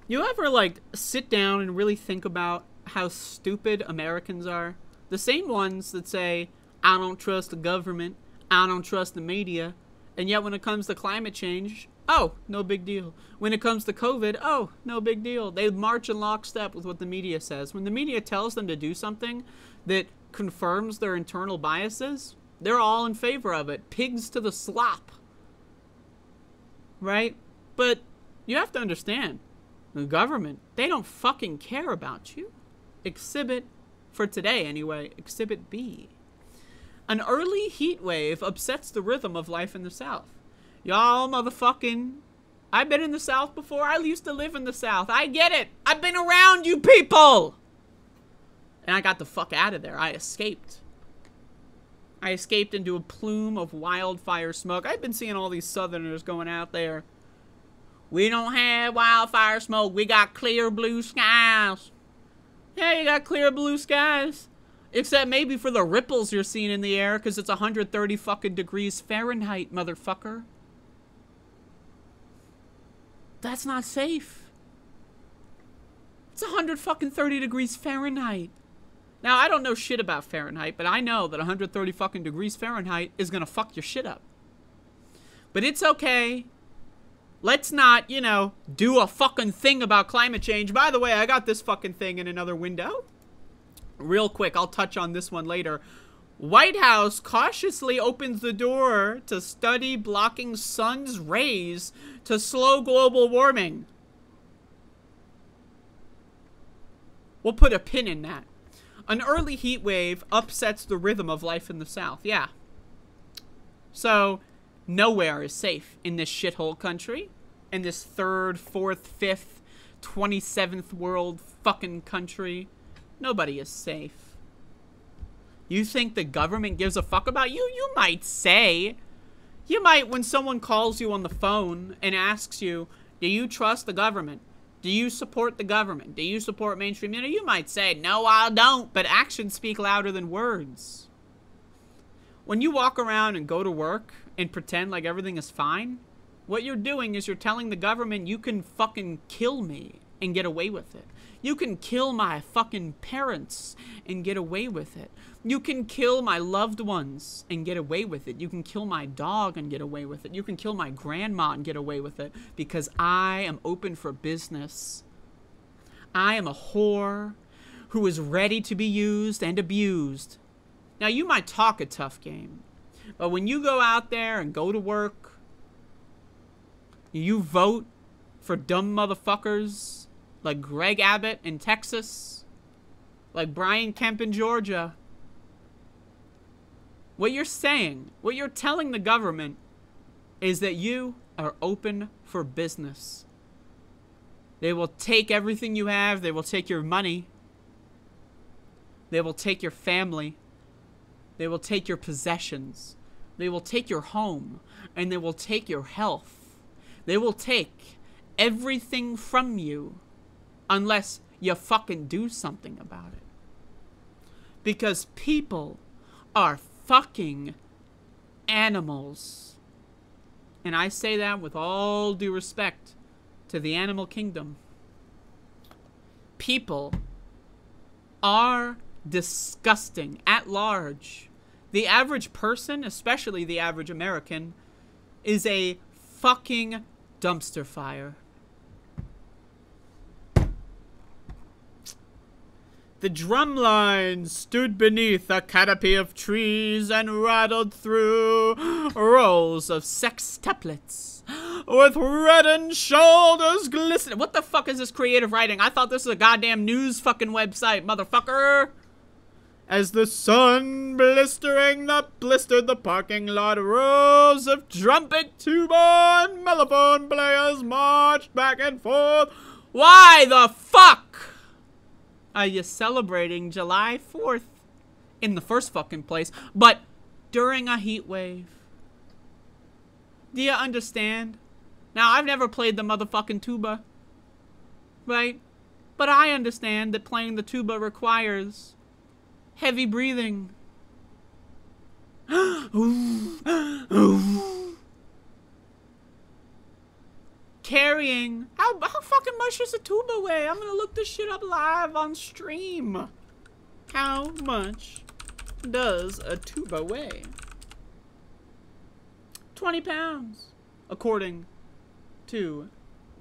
You ever, like, sit down and really think about how stupid Americans are? The same ones that say, I don't trust the government, I don't trust the media, and yet when it comes to climate change, oh, no big deal. When it comes to COVID, oh, no big deal. They march in lockstep with what the media says. When the media tells them to do something that confirms their internal biases, they're all in favor of it. Pigs to the slop. Right? But you have to understand, the government, they don't fucking care about you. Exhibit, for today anyway, Exhibit B. An early heat wave upsets the rhythm of life in the South. Y'all motherfucking... I've been in the South before. I used to live in the South. I get it. I've been around you people. And I got the fuck out of there. I escaped. I escaped into a plume of wildfire smoke. I've been seeing all these Southerners going out there. We don't have wildfire smoke. We got clear blue skies. Yeah, you got clear blue skies. Except maybe for the ripples you're seeing in the air because it's 130 fucking degrees Fahrenheit, motherfucker. That's not safe. It's 130 degrees Fahrenheit. Now, I don't know shit about Fahrenheit, but I know that 130 fucking degrees Fahrenheit is gonna fuck your shit up. But it's okay. Let's not, you know, do a fucking thing about climate change. By the way, I got this fucking thing in another window. Real quick, I'll touch on this one later. White House cautiously opens the door to study blocking sun's rays to slow global warming. We'll put a pin in that. An early heat wave upsets the rhythm of life in the South. Yeah. So, nowhere is safe in this shithole country. In this third, fourth, fifth, 27th world fucking country. Nobody is safe. You think the government gives a fuck about you? You might say. You might, when someone calls you on the phone and asks you, do you trust the government? Do you support the government? Do you support mainstream media? You might say, no, I don't. But actions speak louder than words. When you walk around and go to work and pretend like everything is fine, what you're doing is you're telling the government you can fucking kill me and get away with it. You can kill my fucking parents and get away with it. You can kill my loved ones and get away with it. You can kill my dog and get away with it. You can kill my grandma and get away with it because I am open for business. I am a whore who is ready to be used and abused. Now, you might talk a tough game, but when you go out there and go to work, you vote for dumb motherfuckers like Greg Abbott in Texas, like Brian Kemp in Georgia. What you're saying, what you're telling the government is that you are open for business. They will take everything you have. They will take your money. They will take your family. They will take your possessions. They will take your home. And they will take your health. They will take everything from you unless you fucking do something about it. Because people are fucking animals. And I say that with all due respect to the animal kingdom. People are disgusting at large. The average person, especially the average American, is a fucking dumpster fire. The drumline stood beneath a canopy of trees and rattled through rows of sextuplets with reddened shoulders glistening. What the fuck is this creative writing? I thought this was a goddamn news fucking website, motherfucker. As the sun blistered the parking lot, rows of trumpet, tuba, and mellophone players marched back and forth. Why the fuck are you celebrating July 4th in the first fucking place, but during a heat wave? Do you understand? Now, I've never played the motherfucking tuba, right? But I understand that playing the tuba requires heavy breathing. Can carrying... How fucking much does a tuba weigh? I'm gonna look this shit up live on stream. How much does a tuba weigh? 20 pounds, according to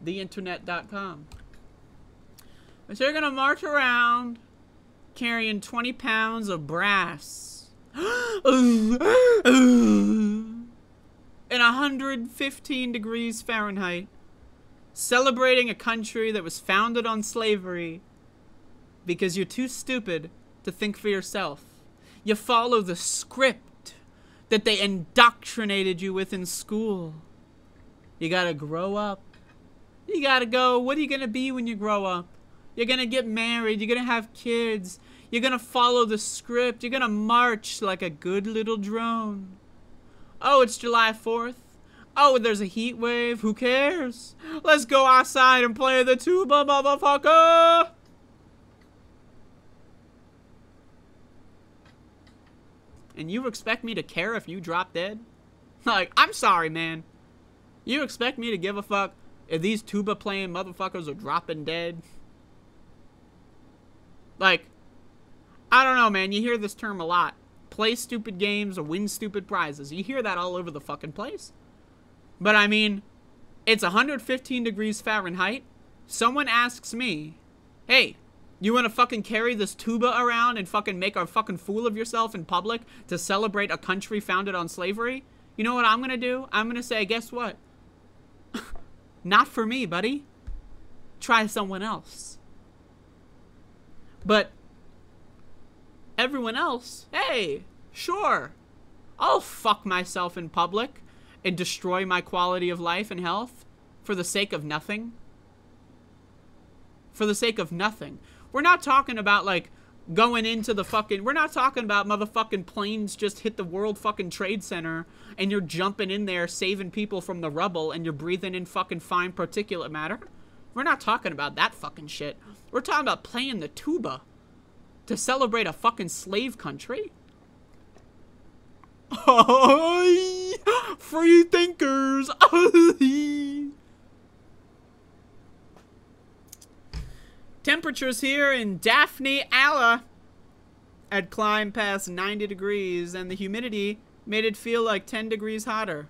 theinternet.com. So you're gonna march around carrying 20 pounds of brass in 115 degrees Fahrenheit, celebrating a country that was founded on slavery because you're too stupid to think for yourself. You follow the script that they indoctrinated you with in school. You gotta grow up. You gotta go. What are you gonna be when you grow up? You're gonna get married. You're gonna have kids. You're gonna follow the script. You're gonna march like a good little drone. Oh, it's July 4th. Oh, there's a heat wave. Who cares? Let's go outside and play the tuba, motherfucker. And you expect me to care if you drop dead? Like, I'm sorry, man. You expect me to give a fuck if these tuba playing motherfuckers are dropping dead? Like, I don't know, man. You hear this term a lot. Play stupid games or win stupid prizes. You hear that all over the fucking place. But I mean, it's 115 degrees Fahrenheit. Someone asks me, hey, you want to fucking carry this tuba around and fucking make a fucking fool of yourself in public to celebrate a country founded on slavery? You know what I'm going to do? I'm going to say, guess what? Not for me, buddy. Try someone else. But everyone else, hey, sure. I'll fuck myself in public and destroy my quality of life and health for the sake of nothing. For the sake of nothing. We're not talking about, like, going into the fucking... We're not talking about motherfucking planes just hit the World fucking Trade Center and you're jumping in there saving people from the rubble and you're breathing in fucking fine particulate matter. We're not talking about that fucking shit. We're talking about playing the tuba to celebrate a fucking slave country. Free thinkers. Temperatures here in Daphne, Alla had climbed past 90 degrees and the humidity made it feel like 10 degrees hotter.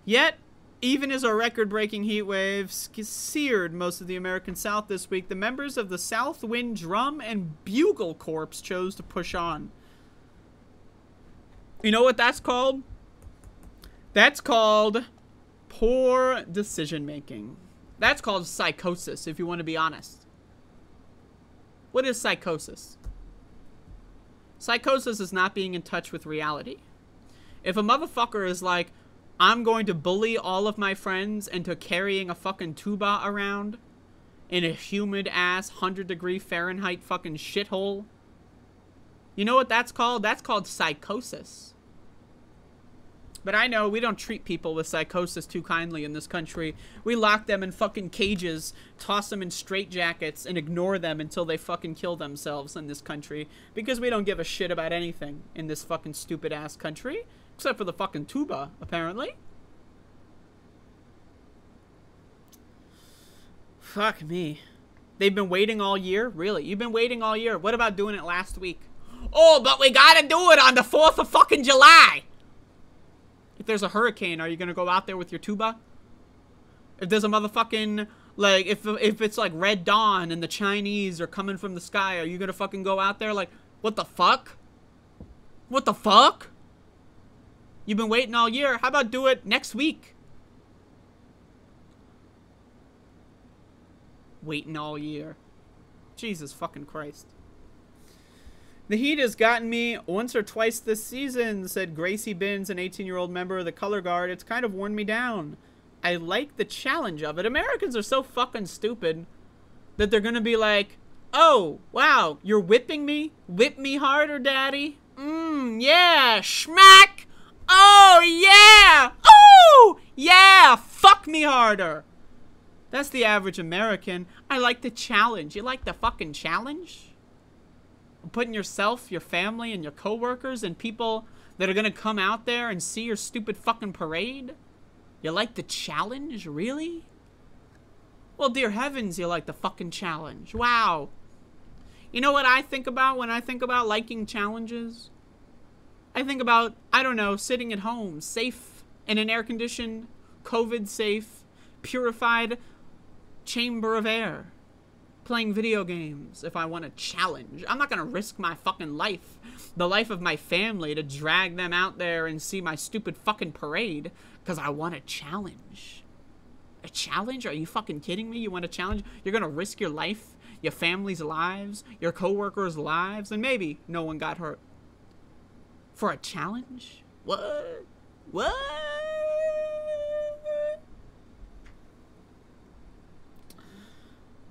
Yet, even as a record-breaking heat wave seared most of the American South this week, the members of the South Wind Drum and Bugle Corps chose to push on. You know what that's called? That's called poor decision-making. That's called psychosis, if you want to be honest. What is psychosis? Psychosis is not being in touch with reality. If a motherfucker is like, I'm going to bully all of my friends into carrying a fucking tuba around in a humid ass 100-degree Fahrenheit fucking shithole, you know what that's called? That's called psychosis. But I know we don't treat people with psychosis too kindly in this country. We lock them in fucking cages, toss them in straitjackets, and ignore them until they fucking kill themselves in this country. Because we don't give a shit about anything in this fucking stupid-ass country. Except for the fucking tuba, apparently. Fuck me. They've been waiting all year? Really? You've been waiting all year? What about doing it last week? Oh, but we gotta do it on the 4th of fucking July! If there's a hurricane, are you gonna go out there with your tuba? If there's a motherfucking, like, if it's like Red Dawn and the Chinese are coming from the sky, are you gonna fucking go out there like, what the fuck? What the fuck? You've been waiting all year. How about do it next week? Waiting all year. Jesus fucking Christ. The heat has gotten me once or twice this season, said Gracie Binns, an 18-year-old member of the Color Guard. It's kind of worn me down. I like the challenge of it. Americans are so fucking stupid that they're gonna be like, oh, wow, you're whipping me? Whip me harder, daddy. Yeah, schmack. Oh, yeah. Oh, yeah, fuck me harder. That's the average American. I like the challenge. You like the fucking challenge? Putting yourself, your family, and your coworkers and people that are gonna come out there and see your stupid fucking parade? You like the challenge? Really? Well, dear heavens, you like the fucking challenge. Wow. You know what I think about when I think about liking challenges? I think about, I don't know, sitting at home, safe, in an air-conditioned, COVID-safe, purified chamber of air, playing video games if I want a challenge. I'm not gonna risk my fucking life, the life of my family, to drag them out there and see my stupid fucking parade because I want a challenge. A challenge? Are you fucking kidding me? You want a challenge? You're gonna risk your life, your family's lives, your co-workers' lives, and maybe no one got hurt. For a challenge? What? What?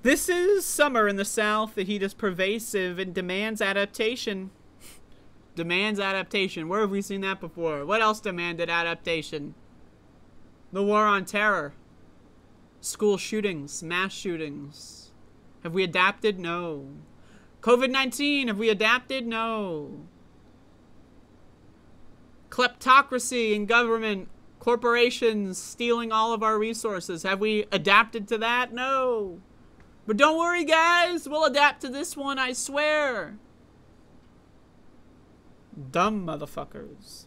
This is summer in the South. The heat is pervasive and demands adaptation. Demands adaptation. Where have we seen that before? What else demanded adaptation? The war on terror. School shootings. Mass shootings. Have we adapted? No. COVID-19. Have we adapted? No. Kleptocracy in government. Corporations stealing all of our resources. Have we adapted to that? No. But don't worry, guys. We'll adapt to this one, I swear. Dumb motherfuckers.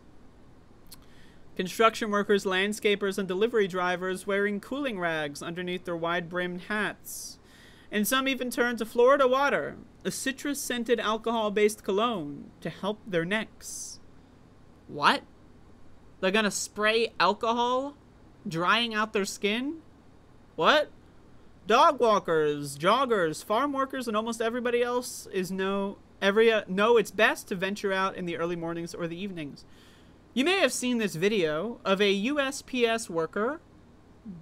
Construction workers, landscapers, and delivery drivers wearing cooling rags underneath their wide-brimmed hats. And some even turn to Florida water, a citrus-scented alcohol-based cologne, to help their necks. What? They're gonna spray alcohol, drying out their skin? What? Dog walkers, joggers, farm workers, and almost everybody else know it's best to venture out in the early mornings or the evenings. You may have seen this video of a USPS worker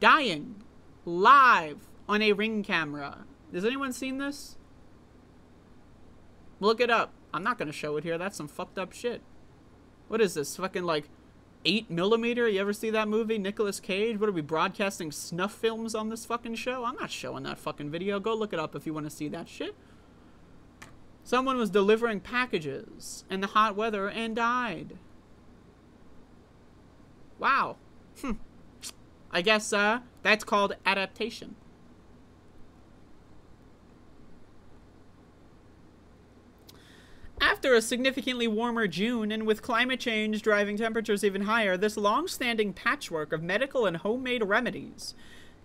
dying live on a Ring camera. Has anyone seen this? Look it up. I'm not going to show it here. That's some fucked up shit. What is this? Fucking like 8mm? You ever see that movie? Nicolas Cage? What are we broadcasting snuff films on this fucking show? I'm not showing that fucking video. Go look it up if you want to see that shit. Someone was delivering packages in the hot weather and died. Wow. I guess that's called adaptation. After a significantly warmer June, and with climate change driving temperatures even higher, this long-standing patchwork of medical and homemade remedies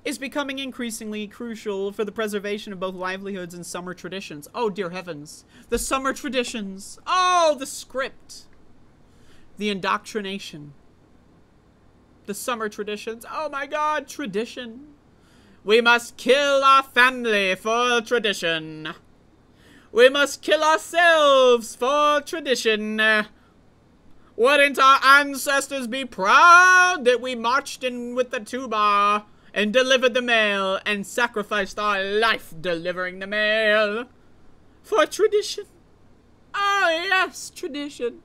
is becoming increasingly crucial for the preservation of both livelihoods and summer traditions. Oh, dear heavens. The summer traditions. Oh, the script. The indoctrination. The summer traditions. Oh my god, tradition. We must kill our family for tradition. We must kill ourselves for tradition. Wouldn't our ancestors be proud that we marched in with the tuba and delivered the mail and sacrificed our life delivering the mail for tradition? Oh yes, tradition.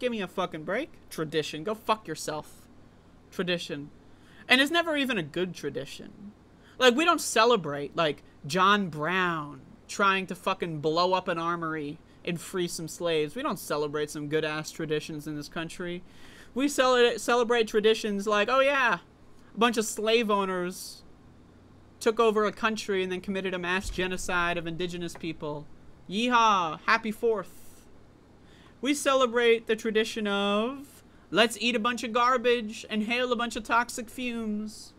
Give me a fucking break. Tradition. Go fuck yourself. Tradition. And it's never even a good tradition. Like, we don't celebrate, like, John Brown trying to fucking blow up an armory and free some slaves. We don't celebrate some good-ass traditions in this country. We celebrate traditions like, oh yeah, a bunch of slave owners took over a country and then committed a mass genocide of indigenous people. Yeehaw! Happy 4th. We celebrate the tradition of, let's eat a bunch of garbage, inhale a bunch of toxic fumes,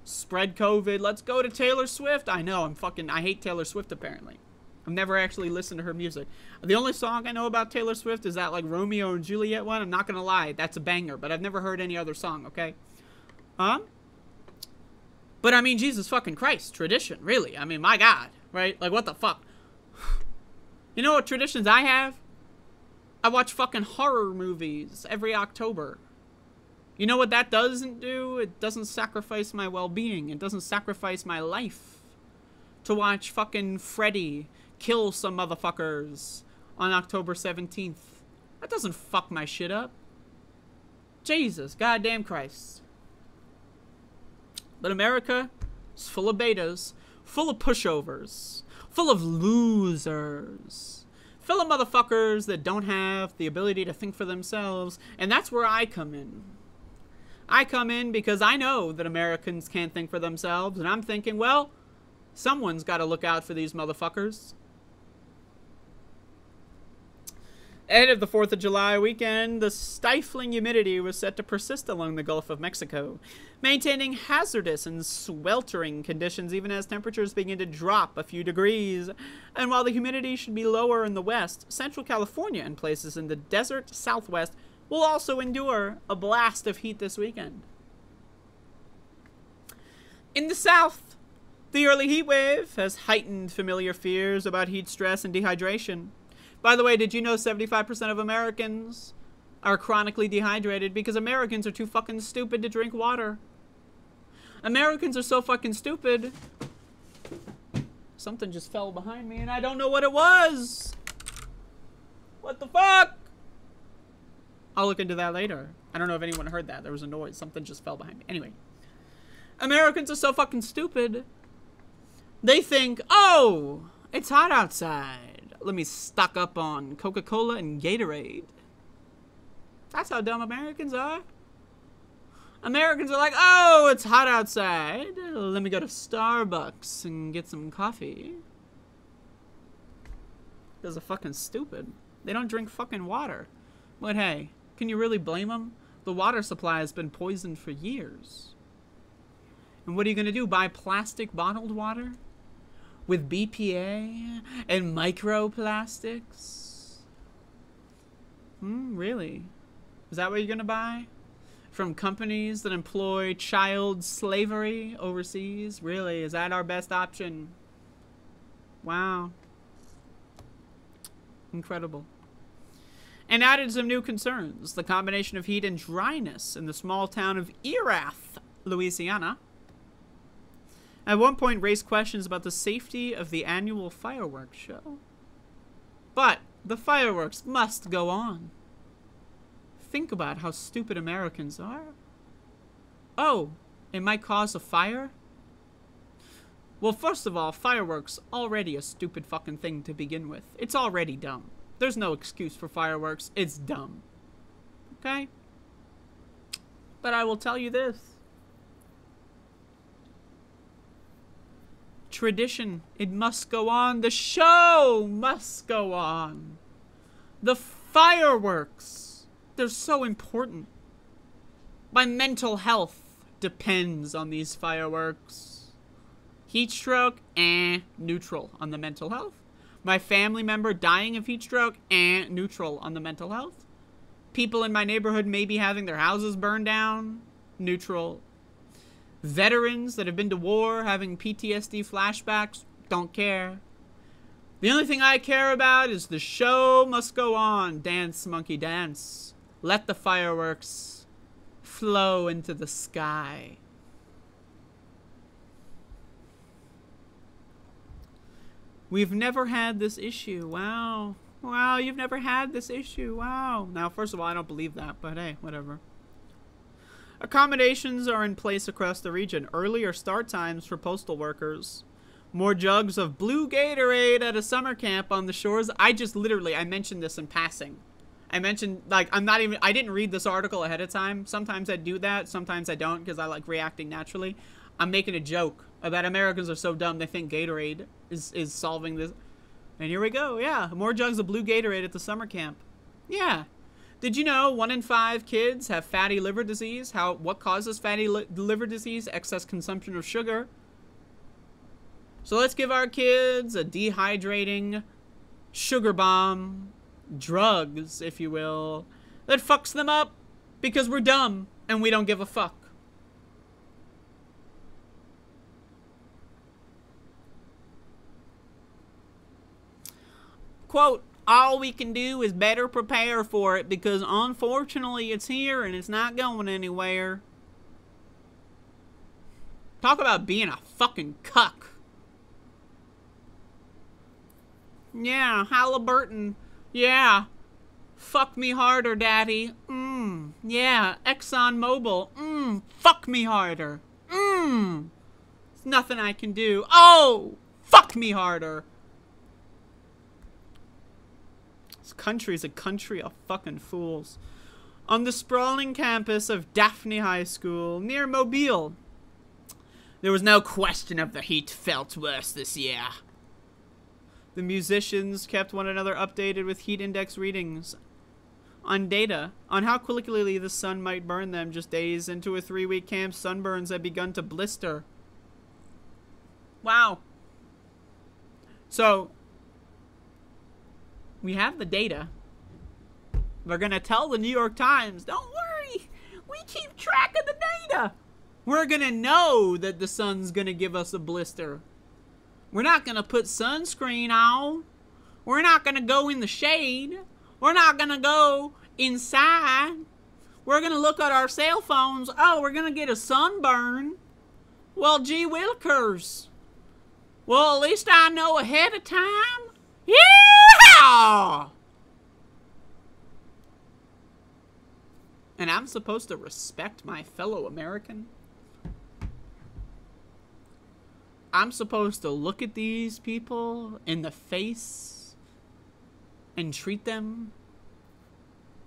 spread COVID, let's go to Taylor Swift. I know, I hate Taylor Swift apparently. I've never actually listened to her music. The only song I know about Taylor Swift is that like Romeo and Juliet one. I'm not gonna lie, that's a banger, but I've never heard any other song, okay? But I mean, Jesus fucking Christ, tradition, really. I mean, my God, right? Like, what the fuck? You know what traditions I have? I watch fucking horror movies every October. You know what that doesn't do? It doesn't sacrifice my well-being. It doesn't sacrifice my life to watch fucking Freddy kill some motherfuckers on October 17th. That doesn't fuck my shit up. Jesus, goddamn Christ. But America is full of betas, full of pushovers, full of losers. Full of motherfuckers that don't have the ability to think for themselves. And that's where I come in. I come in because I know that Americans can't think for themselves, and I'm thinking, well, someone's got to look out for these motherfuckers. Ahead of the 4th of July weekend, the stifling humidity was set to persist along the Gulf of Mexico, maintaining hazardous and sweltering conditions even as temperatures begin to drop a few degrees. And while the humidity should be lower in the west, Central California and places in the desert southwest will also endure a blast of heat this weekend. In the south, the early heat wave has heightened familiar fears about heat stress and dehydration. By the way, did you know 75% of Americans are chronically dehydrated because Americans are too fucking stupid to drink water? Americans are so fucking stupid. Something just fell behind me and I don't know what it was. What the fuck? I'll look into that later. I don't know if anyone heard that. There was a noise. Something just fell behind me. Anyway. Americans are so fucking stupid. They think, oh, it's hot outside. Let me stock up on Coca-Cola and Gatorade. That's how dumb Americans are. Americans are like, oh, it's hot outside. Let me go to Starbucks and get some coffee. Those are fucking stupid. They don't drink fucking water. But hey, can you really blame them? The water supply has been poisoned for years. And what are you going to do? Buy plastic bottled water? With BPA and microplastics? Really? Is that what you're gonna buy? From companies that employ child slavery overseas? Really? Is that our best option? Wow. Incredible. And added some new concerns. The combination of heat and dryness in the small town of Erath, Louisiana, at one point raised questions about the safety of the annual fireworks show. But the fireworks must go on. Think about how stupid Americans are. Oh, it might cause a fire? Well, first of all, fireworks already a stupid fucking thing to begin with. It's already dumb. There's no excuse for fireworks. It's dumb. Okay? But I will tell you this. Tradition, it must go on. The show must go on. The fireworks, they're so important. My mental health depends on these fireworks. Heat stroke, neutral on the mental health. My family member dying of heat stroke, neutral on the mental health. People in my neighborhood maybe having their houses burned down, neutral. Veterans that have been to war having PTSD flashbacks, don't care. The only thing I care about is the show must go on. Dance, monkey, dance. Let the fireworks flow into the sky. We've never had this issue. Wow. Wow, you've never had this issue. Wow. Now, first of all, I don't believe that, but hey, whatever. Accommodations are in place across the region. Earlier start times for postal workers. More jugs of blue Gatorade at a summer camp on the shores. I mentioned this in passing. I mentioned, like, I didn't read this article ahead of time. Sometimes I do that. Sometimes I don't because I like reacting naturally. I'm making a joke about Americans are so dumb they think Gatorade is solving this. And here we go. Yeah, more jugs of blue Gatorade at the summer camp. Yeah. Did you know 1 in 5 kids have fatty liver disease? What causes fatty liver disease? Excess consumption of sugar. So let's give our kids a dehydrating sugar bomb, drugs, if you will, that fucks them up because we're dumb and we don't give a fuck. Quote, all we can do is better prepare for it because unfortunately it's here and it's not going anywhere. Talk about being a fucking cuck. Yeah, Halliburton. Yeah. Fuck me harder, daddy. Yeah, ExxonMobil. Fuck me harder. There's nothing I can do. Oh, fuck me harder. This country's a country of fucking fools. on the sprawling campus of Daphne High School near Mobile. There was no question of the heat felt worse this year. The musicians kept one another updated with heat index readings on data on how quickly the sun might burn them. Just days into a 3-week camp, sunburns had begun to blister. Wow. So, we have the data. We're gonna tell the New York Times, don't worry, we keep track of the data. We're gonna know that the sun's gonna give us a blister. We're not gonna put sunscreen on. We're not gonna go in the shade. We're not gonna go inside. We're gonna look at our cell phones. Oh, we're gonna get a sunburn. Well, gee willikers. Well, at least I know ahead of time. Yeah! And I'm supposed to respect my fellow American? I'm supposed to look at these people in the face and treat them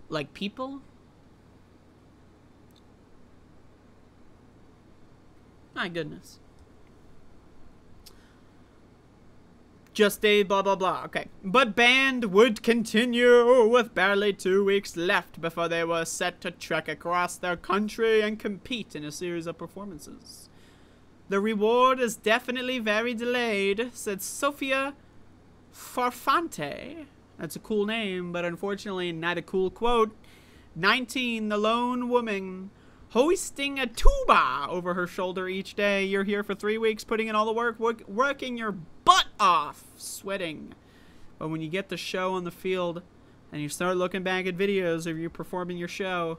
like people? My goodness. Just a blah blah blah. Okay. But band would continue with barely 2 weeks left before they were set to trek across their country and compete in a series of performances. The reward is definitely very delayed, said Sofia Farfante. That's a cool name, but unfortunately not a cool quote. 19, the lone woman, hoisting a tuba over her shoulder each day. You're here for 3 weeks, putting in all the work, working your butt off, sweating. But when you get the show on the field, and you start looking back at videos of you performing your show,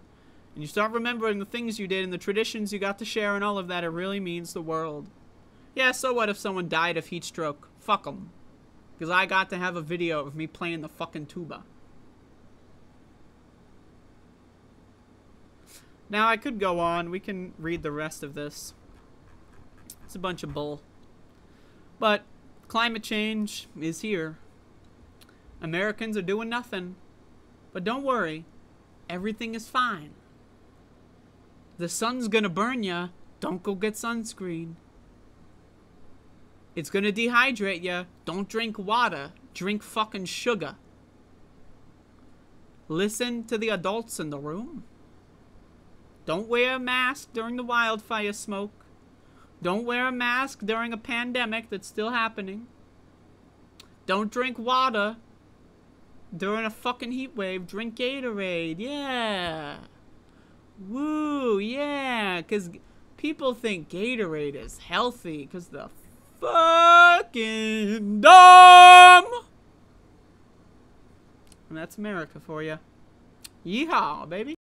and you start remembering the things you did and the traditions you got to share and all of that, it really means the world. Yeah, so what if someone died of heat stroke? Fuck them. Because I got to have a video of me playing the fucking tuba. Now, I could go on. We can read the rest of this. It's a bunch of bull. But climate change is here. Americans are doing nothing. But don't worry. Everything is fine. The sun's gonna burn ya. Don't go get sunscreen. It's gonna dehydrate ya. Don't drink water. Drink fucking sugar. Listen to the adults in the room. Don't wear a mask during the wildfire smoke. Don't wear a mask during a pandemic that's still happening. Don't drink water during a fucking heat wave. Drink Gatorade. Yeah. Woo, yeah. Because people think Gatorade is healthy because they're fucking dumb. And that's America for you. Yeehaw, baby.